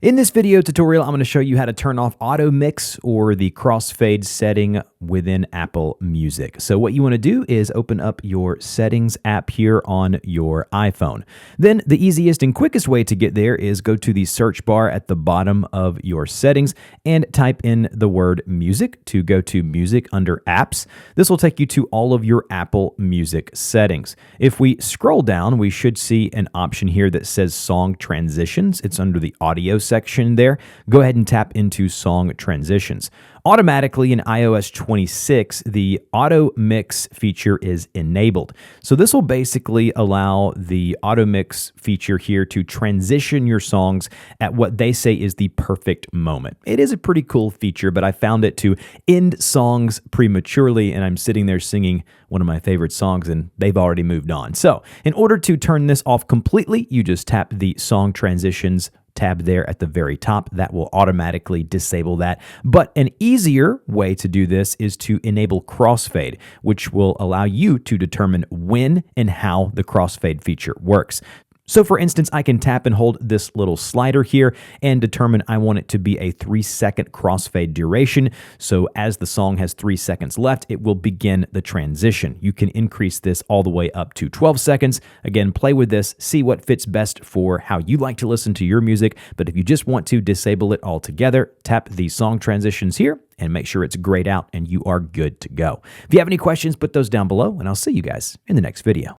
In this video tutorial, I'm going to show you how to turn off auto mix or the crossfade setting within Apple Music. So what you want to do is open up your settings app here on your iPhone. Then the easiest and quickest way to get there is go to the search bar at the bottom of your settings and type in the word music to go to music under apps. This will take you to all of your Apple Music settings. If we scroll down, we should see an option here that says song transitions. It's under the audio section there. Go ahead and tap into song transitions. Automatically in iOS 26, the auto mix feature is enabled. So this will basically allow the auto mix feature here to transition your songs at what they say is the perfect moment. It is a pretty cool feature, but I found it to end songs prematurely, and I'm sitting there singing one of my favorite songs and they've already moved on. So in order to turn this off completely, you just tap the song transitions tab there at the very top. That will automatically disable that. But an easier way to do this is to enable crossfade, which will allow you to determine when and how the crossfade feature works. So for instance, I can tap and hold this little slider here and determine I want it to be a 3-second crossfade duration. So as the song has 3 seconds left, it will begin the transition. You can increase this all the way up to 12 seconds. Again, play with this, see what fits best for how you like to listen to your music. But if you just want to disable it altogether, tap the song transitions here and make sure it's grayed out and you are good to go. If you have any questions, put those down below and I'll see you guys in the next video.